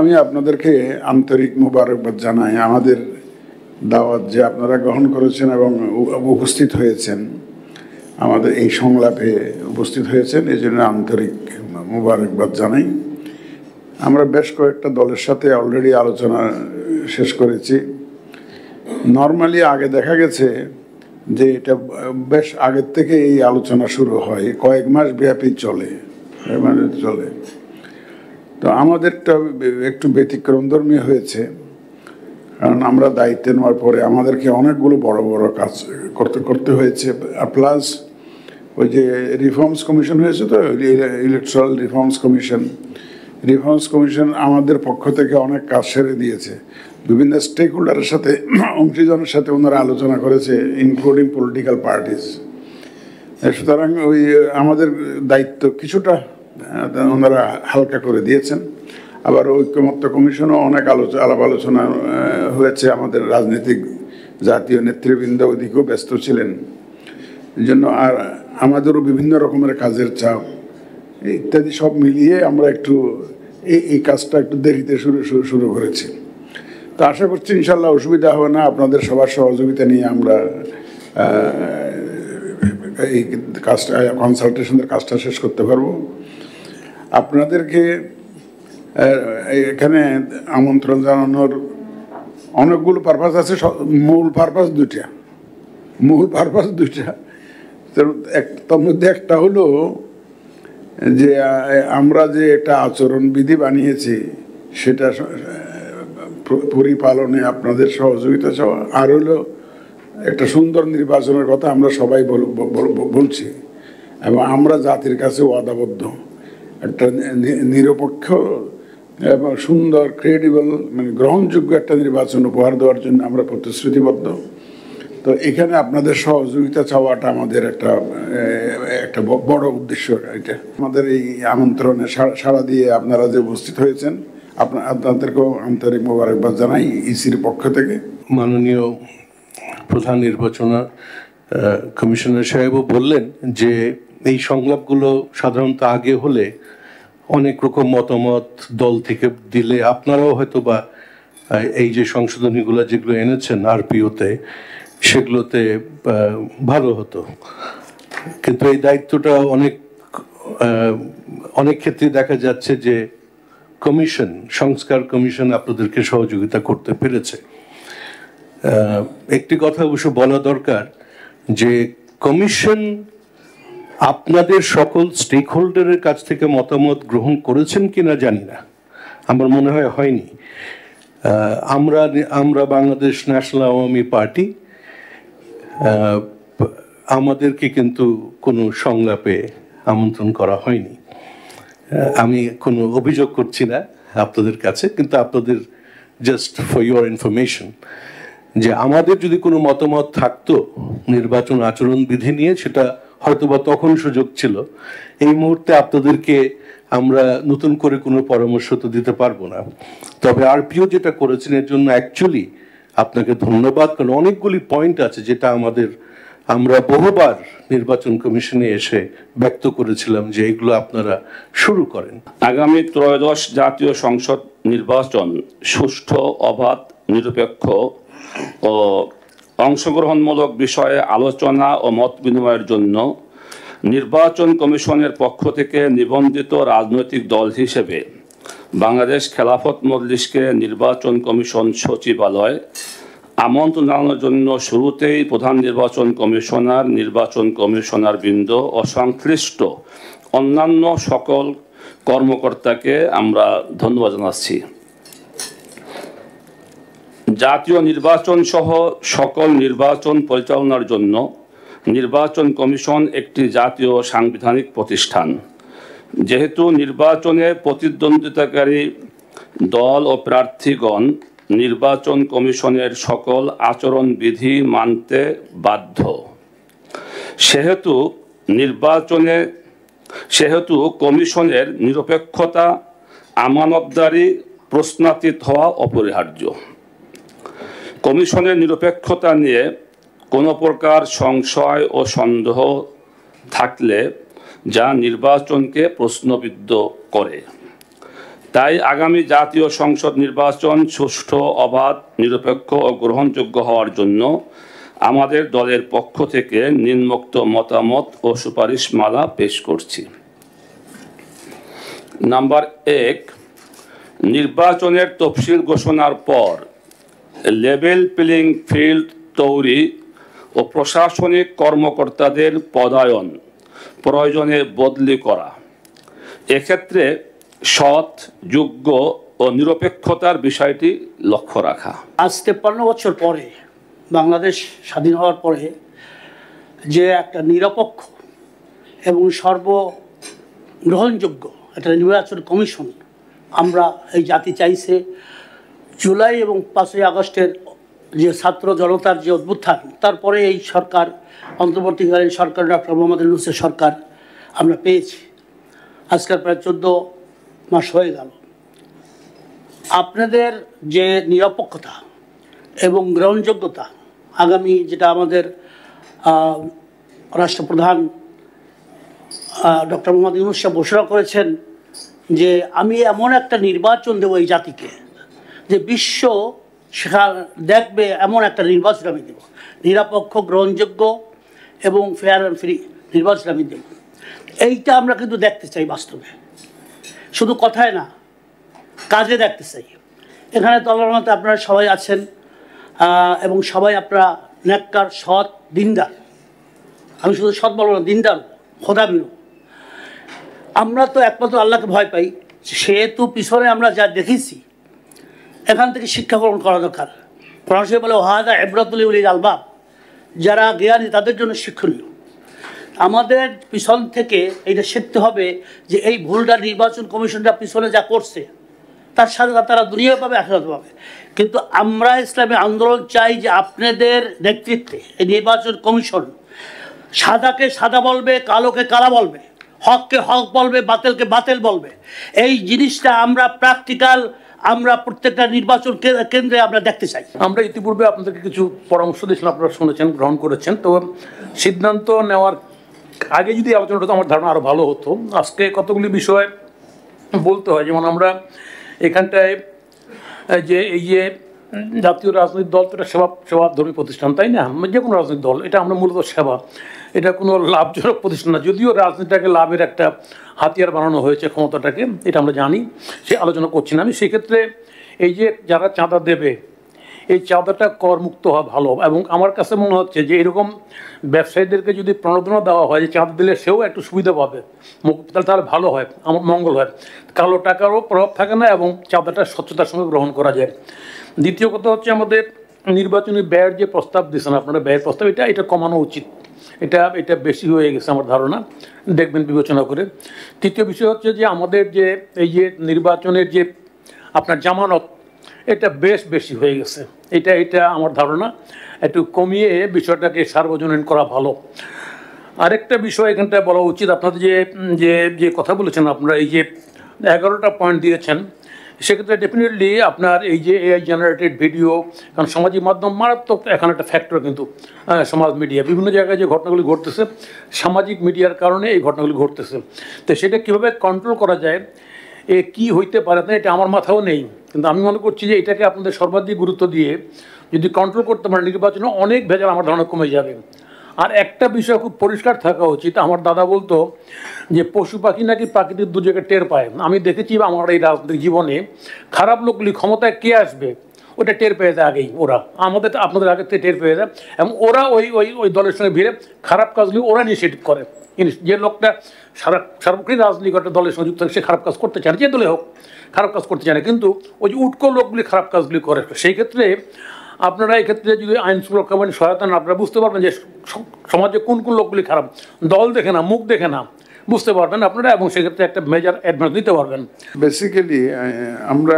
আমি আপনাদেরকে আন্তরিক মোবারকবাদ জানাই আমাদের দাওয়াত যে আপনারা গ্রহণ করেছেন এবং উপস্থিত হয়েছেন, আমাদের এই সংলাপে উপস্থিত হয়েছেন, এই জন্য আন্তরিক মোবারকবাদ জানাই। আমরা বেশ কয়েকটা দলের সাথে অলরেডি আলোচনা শেষ করেছি। নর্মালি আগে দেখা গেছে যে এটা বেশ আগের থেকে এই আলোচনা শুরু হয়, কয়েক মাস ব্যাপী চলে। তো আমাদেরটা একটু ব্যতিক্রমধর্মী হয়েছে, কারণ আমরা দায়িত্ব নেওয়ার পরে আমাদেরকে অনেকগুলো বড় বড় কাজ করতে হয়েছে। প্লাস ওই যে রিফর্মস কমিশন হয়েছে, তো ইলেকট্রাল রিফর্মস কমিশন আমাদের পক্ষ থেকে অনেক কাজ সেরে দিয়েছে। বিভিন্ন স্টেক হোল্ডারের সাথে, অংশীজনের সাথে ওনারা আলোচনা করেছে, ইনক্লুডিং পলিটিক্যাল পার্টিস। সুতরাং ওই আমাদের দায়িত্ব কিছুটা ওনারা হালকা করে দিয়েছেন। আবার ঐক্যমত্য কমিশনও অনেক আলাপ আলোচনা হয়েছে। আমাদের রাজনৈতিক জাতীয় নেতৃবৃন্দ ওইদিকেও ব্যস্ত ছিলেন, এই জন্য আর আমাদেরও বিভিন্ন রকমের কাজের চাপ ইত্যাদি সব মিলিয়ে আমরা একটু এই কাজটা একটু দেরিতে শুরু করেছি। তো আশা করছি ইনশাল্লাহ অসুবিধা হবে না। আপনাদের সবার সহযোগিতা নিয়ে আমরা এই কাজটা, কনসালটেশনের কাজটা শেষ করতে পারবো। আপনাদেরকে এখানে আমন্ত্রণ জানানোর অনেকগুলো পারপাস আছে। মূল পারপাস দুইটা। তার মধ্যে একটা হলো যে আমরা যে একটা আচরণবিধি বানিয়েছি সেটা পরিপালনে আপনাদের সহযোগিতা চাওয়া, আর হলো একটা সুন্দর নির্বাচনের কথা আমরা সবাই বলছি, এবং আমরা জাতির কাছে ওয়াদাবদ্ধ একটা নিরপেক্ষ এবং সুন্দর, ক্রেডিবল, মানে গ্রহণযোগ্য একটা নির্বাচন উপহার দেওয়ার জন্য আমরা প্রতিশ্রুতিবদ্ধ। তো এখানে আপনাদের সহযোগিতা চাওয়াটা আমাদের একটা বড় উদ্দেশ্য। এটা আমাদের এই আমন্ত্রণে সাড়া দিয়ে আপনারা যে উপস্থিত হয়েছেন, আপনাদেরকেও আন্তরিক মোবারকবাদ জানাই ইসির পক্ষ থেকে। মাননীয় প্রধান নির্বাচন কমিশনার সাহেবও বললেন যে এই সংলাপগুলো সাধারণত আগে হলে অনেক রকম মতামত দল থেকে দিলে আপনারাও হয়তো বা এই যে সংশোধনীগুলো যেগুলো এনেছেন আরপিওতে, সেগুলোতে ভালো হতো। কিন্তু এই দায়িত্বটা অনেক ক্ষেত্রে দেখা যাচ্ছে যে সংস্কার কমিশন আপনাদেরকে সহযোগিতা করতে পেরেছে। একটি কথা অবশ্য বলা দরকার যে কমিশন আপনাদের সকল স্টেক হোল্ডারের কাছ থেকে মতামত গ্রহণ করেছেন কিনা জানি না, আমার মনে হয় হয়নি। আমরা বাংলাদেশ ন্যাশনাল আওয়ামী পার্টি, আমাদেরকে কিন্তু কোনো সংলাপে আমন্ত্রণ করা হয়নি। আমি কোনো অভিযোগ করছি না আপনাদের কাছে, কিন্তু আপনাদের জাস্ট ফর ইউর ইনফরমেশন যে আমাদের যদি কোনো মতামত থাকতো নির্বাচন আচরণবিধি নিয়ে, সেটা হয়তোবা তখন সুযোগ ছিল। এই মুহূর্তে আপনাদেরকে আমরা নতুন করে কোনো পরামর্শ তো দিতে পারবো না। তবে আরপিও যেটা করেছেন এর জন্য অ্যাকচুয়ালি আপনাকে ধন্যবাদ, কারণ অনেকগুলি পয়েন্ট আছে যেটা আমরা বহুবার নির্বাচন কমিশনে এসে ব্যক্ত করেছিলাম যে এগুলো আপনারা শুরু করেন। আগামী ত্রয়োদশ জাতীয় সংসদ নির্বাচন সুষ্ঠু, অবাধ, নিরপেক্ষ ও অংশগ্রহণমূলক বিষয়ে আলোচনা ও মত বিনিময়ের জন্য নির্বাচন কমিশনের পক্ষ থেকে নিবন্ধিত রাজনৈতিক দল হিসেবে বাংলাদেশ খেলাফত মজলিসকে নির্বাচন কমিশন সচিবালয় আমন্ত্রণ জানানোর জন্য শুরুতেই প্রধান নির্বাচন কমিশনার বৃন্দ ও সংশ্লিষ্ট অন্যান্য সকল কর্মকর্তাকে আমরা ধন্যবাদ জানাচ্ছি। জাতীয় নির্বাচন সহ সকল নির্বাচন পরিচালনার জন্য নির্বাচন কমিশন একটি জাতীয় সাংবিধানিক প্রতিষ্ঠান। যেহেতু নির্বাচনে প্রতিদ্বন্দ্বিতাকারী দল ও প্রার্থীগণ নির্বাচন কমিশনের সকল আচরণবিধি মানতে বাধ্য, সেহেতু কমিশনের নিরপেক্ষতা, আমানতদারি প্রশ্নাতীত হওয়া অপরিহার্য। কমিশনের নিরপেক্ষতা নিয়ে কোনো প্রকার সংশয় ও সন্দেহ থাকলে যা নির্বাচনকে প্রশ্নবিদ্ধ করে, তাই আগামী জাতীয় সংসদ নির্বাচন সুষ্ঠু, অবাধ, নিরপেক্ষ ও গ্রহণযোগ্য হওয়ার জন্য আমাদের দলের পক্ষ থেকে নিম্নোক্ত মতামত ও সুপারিশমালা পেশ করছি। নাম্বার 1, নির্বাচনের তফসিল ঘোষণার পর লেভেল প্লেইং ফিল্ড তৈরি ও প্রশাসনিক কর্মকর্তাদের পদায়ন, প্রয়োজনে বদলি করা। এক্ষেত্রে সৎ, যোগ্য ও নিরপেক্ষতার বিষয়টি লক্ষ্য রাখা। আজ 53 বছর পরে, বাংলাদেশ স্বাধীন হওয়ার পরে, যে একটা নিরপেক্ষ এবং সর্বগ্রহণযোগ্য একটা নির্বাচন কমিশন আমরা এই জাতি চাইছে। জুলাই এবং 5ই আগস্টের যে ছাত্র জনতার যে অভ্যুত্থান, তারপরে এই সরকার, অন্তর্বর্তীকালীন সরকার ডক্টর মোহাম্মদ ইউনূসের সরকার আমরা পেয়েছি। আজকাল প্রায় 14 মাস হয়ে গেল। আপনাদের যে নিরপেক্ষতা এবং গ্রহণযোগ্যতা, আগামী যেটা আমাদের রাষ্ট্রপ্রধান ডক্টর মোহাম্মদ ইউনূস সাহেব ঘোষণা করেছেন যে আমি এমন একটা নির্বাচন দেবো এই জাতিকে যে বিশ্ব দেখবে, এমন একটা নির্বাচন আমি দেব, নিরপেক্ষ, গ্রহণযোগ্য এবং ফেয়ার অ্যান্ড ফ্রি নির্বাচন আমি দেব। এইটা আমরা কিন্তু দেখতে চাই বাস্তবে, শুধু কথায় না, কাজে দেখতে চাই। এখানে তলার মতো আপনারা সবাই আছেন এবং সবাই আপনারা নেককার, সৎ, দিনদার। আমি শুধু সৎ বলবো না, দিনদার, খোদাবিরু। আমরা তো একমাত্র আল্লাহকে ভয় পাই, সেহেতু পিছনে আমরা যা দেখেছি এখান থেকে শিক্ষা গ্রহণ করা দরকার। কোরআন শরীফে বলে ওয়াহাদা ইবরাতুল লিউলিল আলবাব, যারা জ্ঞানী তাদের জন্য শিক্ষণীয়। আমাদের পিছন থেকে এইটা শিখতে হবে যে এই ভুলটা নির্বাচন কমিশনটা পিছনে যা করছে তার সাথে তারা দুনিয়া পাবে, আখিরাত পাবে। কিন্তু আমরা ইসলামী আন্দোলন চাই যে আপনাদের নেতৃত্বে এই নির্বাচন কমিশন সাদাকে সাদা বলবে, কালোকে কালা বলবে, হককে হক বলবে, বাতিলকে বাতিল বলবে। এই জিনিসটা আমরা প্র্যাকটিক্যাল, আমরা প্রত্যেকটা নির্বাচন কেন্দ্রে আমরা দেখতে চাই। আমরা ইতিপূর্বে আপনাদেরকে কিছু পরামর্শ দিয়েছিলাম, আপনারা শুনেছেন, গ্রহণ করেছেন। তো সিদ্ধান্ত নেওয়ার আগে যদি আলোচনাটা হতো আমার ধারণা আরও ভালো হতো। আজকে কতগুলি বিষয় বলতে হয়, যেমন আমরা এখানটায় যে এই যে জাতীয় রাজনৈতিক দল তো এটা সেবাধর্মী প্রতিষ্ঠান, তাই না? যে কোনো রাজনৈতিক দল, এটা আমরা মূলত সেবা, এটা কোনো লাভজনক প্রতিষ্ঠান না। যদিও রাজনীতিটাকে লাভের একটা হাতিয়ার বানানো হয়েছে, ক্ষমতাটাকে, এটা আমরা জানি, সে আলোচনা করছি না আমি। সেক্ষেত্রে এই যে যারা চাঁদা দেবে, এই চাঁদাটা করমুক্ত হওয়া ভালো। এবং আমার কাছে মনে হচ্ছে যে এরকম ব্যবসায়ীদেরকে যদি প্রণোদনা দেওয়া হয় যে চাঁদা দিলে সেও একটু সুবিধা পাবে, তাহলে ভালো হয়, আমার মঙ্গল হয়। কালো টাকারও প্রভাব থাকে না এবং চাঁদাটা স্বচ্ছতার সঙ্গে গ্রহণ করা যায়। দ্বিতীয় কথা হচ্ছে আমাদের নির্বাচনী ব্যয়ের যে প্রস্তাব দিয়েছেন আপনারা, ব্যয়ের প্রস্তাব, এটা কমানো উচিত। এটা বেশি হয়ে গেছে আমার ধারণা, দেখবেন বিবেচনা করে। তৃতীয় বিষয় হচ্ছে যে আমাদের যে এই যে নির্বাচনের যে আপনার জামানত, এটা বেশি হয়ে গেছে। এটা আমার ধারণা একটু কমিয়ে বিষয়টাকে সার্বজনীন করা ভালো। আরেকটা বিষয় এখানটা বলা উচিত, আপনাদের যে কথা বলেছেন আপনারা, এই যে 11টা পয়েন্ট দিয়েছেন, সেক্ষেত্রে ডেফিনেটলি আপনার এই যে এআই জেনারেটেড ভিডিও, কারণ সামাজিক মাধ্যম মারাত্মক এখানে একটা ফ্যাক্টর, কিন্তু সমাজ মিডিয়া, বিভিন্ন জায়গায় যে ঘটনাগুলি ঘটতেছে সামাজিক মিডিয়ার কারণে এই ঘটনাগুলি ঘটতেছে। তো সেটা কীভাবে কন্ট্রোল করা যায়, কি হইতে পারে না, এটা আমার মাথাও নেই। কিন্তু আমি মনে করছি যে এটাকে আপনাদের সর্বাধিক গুরুত্ব দিয়ে যদি কন্ট্রোল করতে পারেন, নির্বাচনে অনেক ভেজাল আমার ধারণা কমে যাবে। আর একটা বিষয় খুব পরিষ্কার থাকা উচিত, আমার দাদা বলতো যে পশু পাখি নাকি প্রাকৃতিক দুর্যোগে টের পায়। আমি দেখেছি আমার এই রাজনৈতিক জীবনে খারাপ লোকগুলি ক্ষমতায় কে আসবে ওটা টের পেয়ে যায় আগেই, ওরা আপনাদের আগে থেকে টের পেয়ে যায়, এবং ওরা ওই দলের সঙ্গে ভিড়ে খারাপ কাজগুলি ওরা ইনিশিয়েটিভ করে। যে লোকটা সার্বক্ষণিক রাজনীতি একটা দলের সঙ্গে যুক্ত থাকে, সে খারাপ কাজ করতে চায় না, যে দলে হোক খারাপ কাজ করতে চায় না, কিন্তু ওই যে উটকো লোকগুলি খারাপ কাজগুলি করে। সেই ক্ষেত্রে আপনারা এক্ষেত্রে যদি আইন সুরক্ষা বাহিনীর সহায়তা না, আপনারা বুঝতে পারবেন যে সমাজে কোন লোকগুলি খারাপ, দল দেখে না, মুখ দেখে না, বুঝতে পারবেন আপনারা, এবং সেক্ষেত্রে একটা মেজর অ্যাডভান্স নিতে পারবেন। বেসিক্যালি আমরা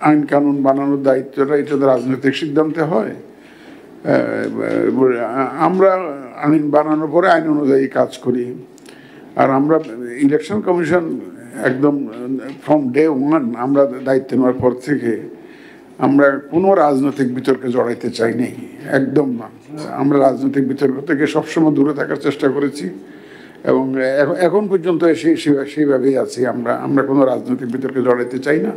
আইন কানুন বানানোর দায়িত্বটা এটা তো রাজনৈতিক সিদ্ধান্তে হয়। আমরা আইন বানানোর পরে আইন অনুযায়ী কাজ করি। আর আমরা ইলেকশন কমিশন একদম ফ্রম ডে ওয়ান আমরা দায়িত্ব নেওয়ার পর থেকে আমরা কোনো রাজনৈতিক বিতর্কে জড়াইতে চাই নাই, একদম না। আমরা রাজনৈতিক বিতর্ক থেকে সবসময় দূরে থাকার চেষ্টা করেছি এবং এখন পর্যন্ত সেইভাবেই আছি আমরা। আমরা কোনো রাজনৈতিক বিতর্কে জড়াইতে চাই না,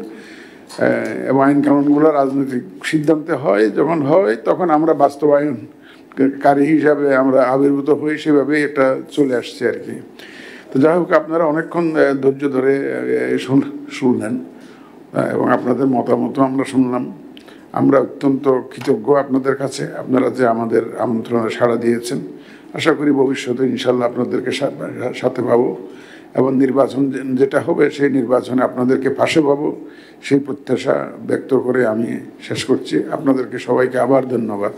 এবং আইন কানুনগুলো রাজনৈতিক সিদ্ধান্তে হয়, যখন হয় তখন আমরা বাস্তবায়নকারী হিসাবে আমরা আবির্ভূত হই, সেভাবেই এটা চলে আসছে আর কি। তো যাই হোক, আপনারা অনেকক্ষণ ধৈর্য ধরে শুনলেন এবং আপনাদের মতামতও আমরা শুনলাম। আমরা অত্যন্ত কৃতজ্ঞ আপনাদের কাছে, আপনারা যে আমাদের আমন্ত্রণে সাড়া দিয়েছেন। আশা করি ভবিষ্যতে ইনশাল্লাহ আপনাদেরকে সাথে পাবো, এবং নির্বাচন যেটা হবে সেই নির্বাচনে আপনাদেরকে পাশে পাবো, সেই প্রত্যাশা ব্যক্ত করে আমি শেষ করছি। আপনাদেরকে সবাইকে আবার ধন্যবাদ।